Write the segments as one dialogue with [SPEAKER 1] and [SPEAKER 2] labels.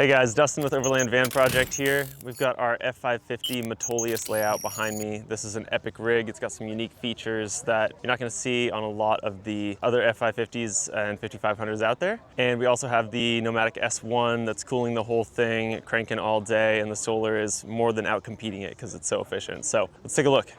[SPEAKER 1] Hey guys, Dustin with Overland Van Project here. We've got our F550 Metolius layout behind me. This is an epic rig. It's got some unique features that you're not gonna see on a lot of the other F550s and 5500s out there. And we also have the Nomadic S1 that's cooling the whole thing, cranking all day, and the solar is more than out competing it because it's so efficient. So let's take a look.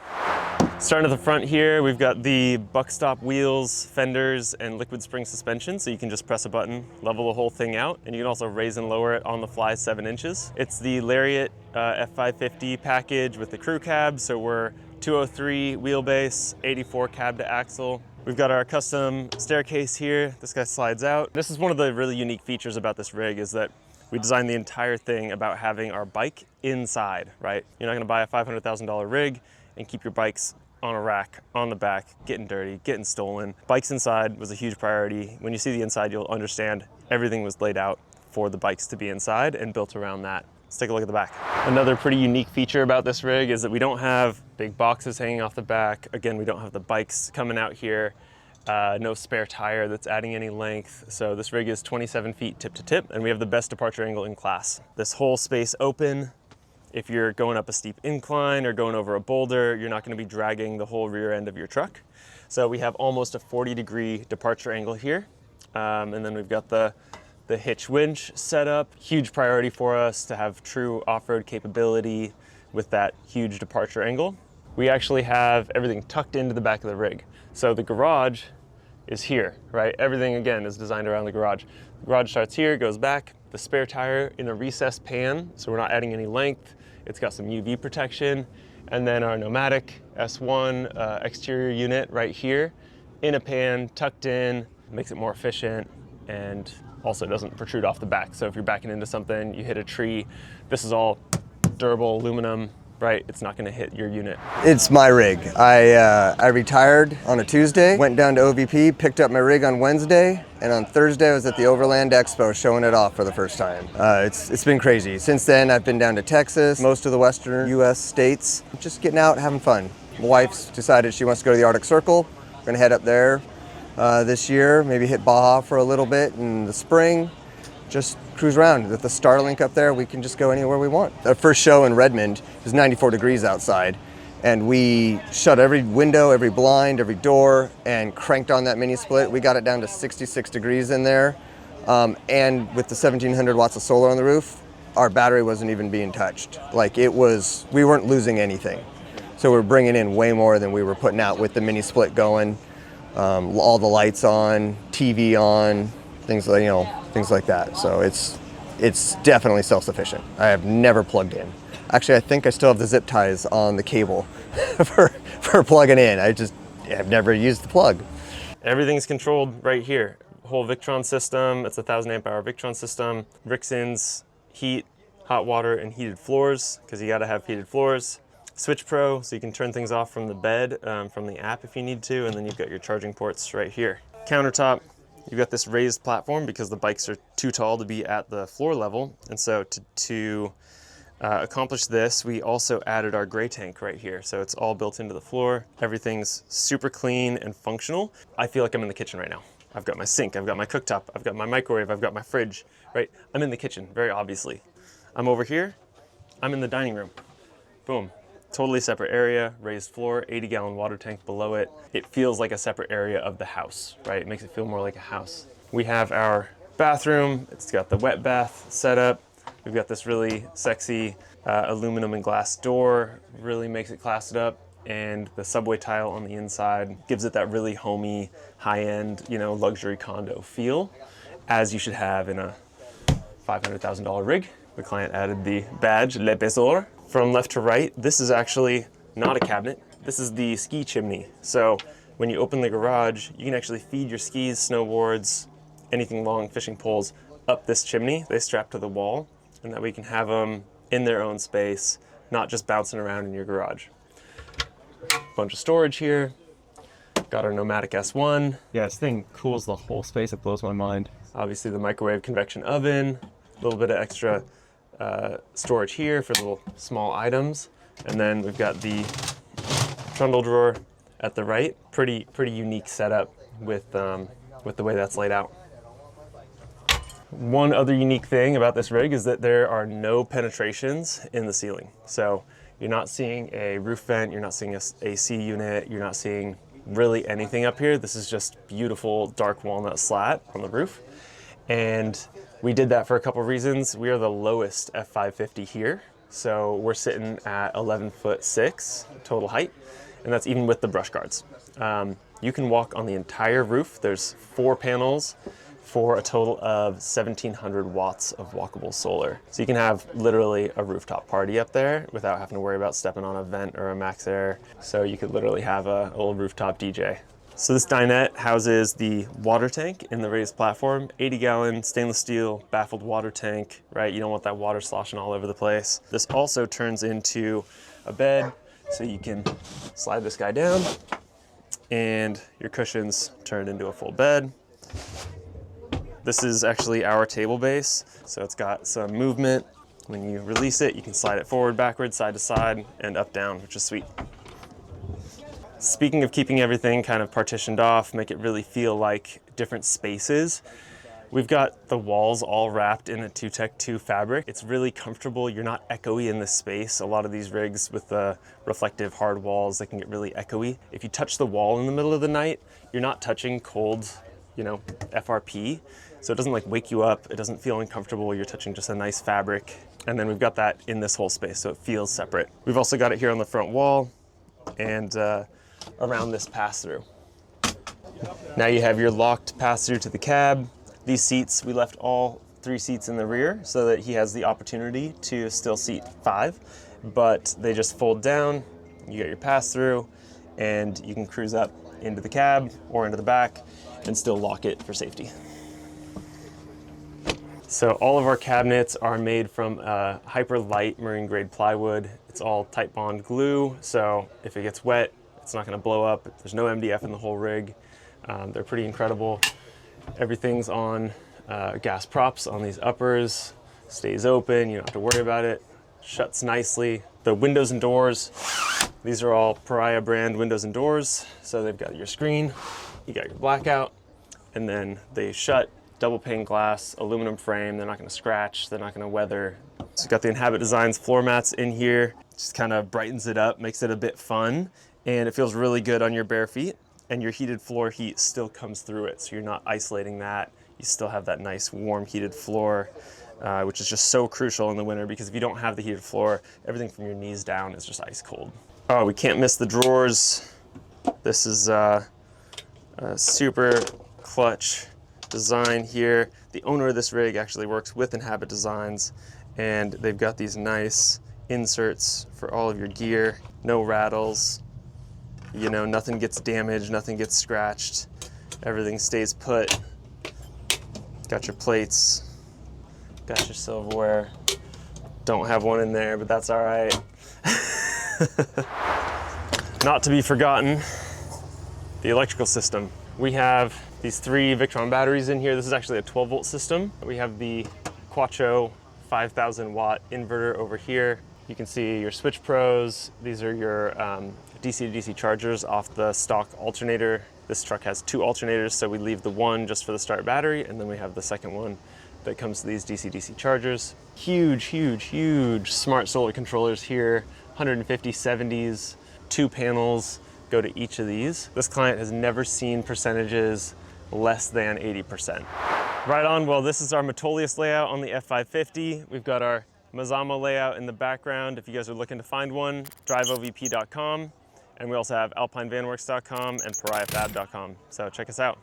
[SPEAKER 1] Starting at the front here, we've got the buckstop wheels, fenders, and liquid spring suspension, so you can just press a button, level the whole thing out, and you can also raise and lower it on the fly 7 inches. It's the Lariat F550 package with the crew cab, so we're 203 wheelbase, 84 cab to axle. We've got our custom staircase here. This guy slides out. This is one of the really unique features about this rig is that we designed the entire thing about having our bike inside, right? You're not gonna buy a $500,000 rig and keep your bikes on a rack, on the back, getting dirty, getting stolen. Bikes inside was a huge priority. When you see the inside, you'll understand everything was laid out for the bikes to be inside and built around that. Let's take a look at the back. Another pretty unique feature about this rig is that we don't have big boxes hanging off the back. Again, we don't have the bikes coming out here. No spare tire that's adding any length. So this rig is 27 feet tip to tip, and we have the best departure angle in class. This whole space open. If you're going up a steep incline or going over a boulder, you're not gonna be dragging the whole rear end of your truck. So we have almost a 40-degree departure angle here. And then we've got the hitch winch set up. Huge priority for us to have true off-road capability with that huge departure angle. We actually have everything tucked into the back of the rig. So the garage is here, right? Everything, again, is designed around the garage. The garage starts here, goes back. The spare tire in a recessed pan, so we're not adding any length. It's got some UV protection. And then our Nomadic S1 exterior unit right here in a pan, tucked in, makes it more efficient and also doesn't protrude off the back. So if you're backing into something, you hit a tree, this is all durable aluminum, right? It's not gonna hit your unit.
[SPEAKER 2] It's my rig. I retired on a Tuesday, went down to OVP, picked up my rig on Wednesday, and on Thursday I was at the Overland Expo showing it off for the first time. It's been crazy. Since then I've been down to Texas, most of the western US states, just getting out, having fun. My wife's decided she wants to go to the Arctic Circle. We're gonna head up there this year, maybe hit Baja for a little bit in the spring. Just cruise around. With the Starlink up there, we can just go anywhere we want. Our first show in Redmond was 94 degrees outside, and we shut every window, every blind, every door, and cranked on that mini split. We got it down to 66 degrees in there, and with the 1700 watts of solar on the roof, our battery wasn't even being touched. Like it was, we weren't losing anything. So we're bringing in way more than we were putting out with the mini split going, all the lights on, TV on, things like, things like that. So it's definitely self-sufficient. I have never plugged in. Actually, I think I still have the zip ties on the cable for plugging in. I've never used the plug.
[SPEAKER 1] Everything's controlled right here. Whole Victron system, it's a 1,000 amp hour Victron system. Rixon's heat, hot water, and heated floors, because you gotta have heated floors. Switch Pro, so you can turn things off from the bed, from the app if you need to, and then you've got your charging ports right here. Countertop, you've got this raised platform because the bikes are too tall to be at the floor level. And so to accomplish this, we also added our gray tank right here. So it's all built into the floor. Everything's super clean and functional. I feel like I'm in the kitchen right now. I've got my sink, I've got my cooktop, I've got my microwave, I've got my fridge, right? I'm in the kitchen, very obviously. I'm over here, I'm in the dining room. Boom. Totally separate area, raised floor, 80-gallon water tank below it. It feels like a separate area of the house, right? It makes it feel more like a house. We have our bathroom. It's got the wet bath set up. We've got this really sexy aluminum and glass door, really makes it classed up. And the subway tile on the inside gives it that really homey, high-end, luxury condo feel, as you should have in a $500,000 rig. The client added the badge, Le Besor. From left to right, this is actually not a cabinet. This is the ski chimney. So when you open the garage, you can actually feed your skis, snowboards, anything long, fishing poles up this chimney. They strap to the wall, and that way you can have them in their own space, not just bouncing around in your garage. Bunch of storage here. Got our Nomadic S1.
[SPEAKER 3] Yeah, this thing cools the whole space. It blows my mind.
[SPEAKER 1] Obviously the microwave convection oven, a little bit of extra storage here for little small items. And then we've got the trundle drawer at the right. Pretty unique setup with the way that's laid out. One other unique thing about this rig is that there are no penetrations in the ceiling. So you're not seeing a roof vent, you're not seeing a AC unit, you're not seeing really anything up here. This is just beautiful dark walnut slat on the roof. And we did that for a couple of reasons. We are the lowest F550 here. So we're sitting at 11'6" total height, and that's even with the brush guards. You can walk on the entire roof. There's 4 panels for a total of 1,700 watts of walkable solar. So you can have literally a rooftop party up there without having to worry about stepping on a vent or a max air. So you could literally have a little rooftop DJ. So this dinette houses the water tank in the raised platform, 80-gallon stainless steel baffled water tank, right? You don't want that water sloshing all over the place. This also turns into a bed, so you can slide this guy down and your cushions turn into a full bed. This is actually our table base, so it's got some movement. When you release it, you can slide it forward, backwards, side to side, and up, down, which is sweet. Speaking of keeping everything kind of partitioned off, make it really feel like different spaces, we've got the walls all wrapped in a 2Tech2 fabric. It's really comfortable. You're not echoey in this space. A lot of these rigs with the reflective hard walls, they can get really echoey. If you touch the wall in the middle of the night, you're not touching cold, FRP. So it doesn't like wake you up. It doesn't feel uncomfortable. You're touching just a nice fabric. And then we've got that in this whole space, so it feels separate. We've also got it here on the front wall and around this pass-through. Now you have your locked pass-through to the cab. These seats, we left all 3 seats in the rear so that he has the opportunity to still seat 5, but they just fold down. You get your pass-through and you can cruise up into the cab or into the back and still lock it for safety. So all of our cabinets are made from hyper light marine grade plywood. It's all tight bond glue, so if it gets wet, it's not gonna blow up. There's no MDF in the whole rig. They're pretty incredible. Everything's on gas props on these uppers. Stays open, you don't have to worry about it. Shuts nicely. The windows and doors, these are all Pariah brand windows and doors. So they've got your screen, you got your blackout, and then they shut. Double pane glass, aluminum frame. They're not gonna scratch, they're not gonna weather. So you've got the Inhabit Designs floor mats in here. Just kind of brightens it up, makes it a bit fun, and it feels really good on your bare feet. And your heated floor heat still comes through it, so you're not isolating that. You still have that nice warm heated floor, which is just so crucial in the winter, because if you don't have the heated floor, everything from your knees down is just ice cold. Oh, we can't miss the drawers. This is a super clutch design here. The owner of this rig actually works with Inhabit Designs, and they've got these nice inserts for all of your gear. No rattles, nothing gets damaged, nothing gets scratched. Everything stays put. Got your plates, got your silverware. Don't have one in there, but that's all right. Not to be forgotten, the electrical system. We have these 3 Victron batteries in here. This is actually a 12-volt system. We have the Quattro 5,000 watt inverter over here. You can see your switch pros. These are your DC to DC chargers off the stock alternator. This truck has 2 alternators, so we leave the one just for the start battery, and then we have the second one that comes to these DC DC chargers. Huge, huge, huge smart solar controllers here. 150 70s, 2 panels go to each of these. This client has never seen percentages less than 80%. Right on, well, this is our Metolius layout on the F550. We've got our Mazama layout in the background. If you guys are looking to find one, driveovp.com. And we also have alpinevanworks.com and pariahfab.com. So check us out.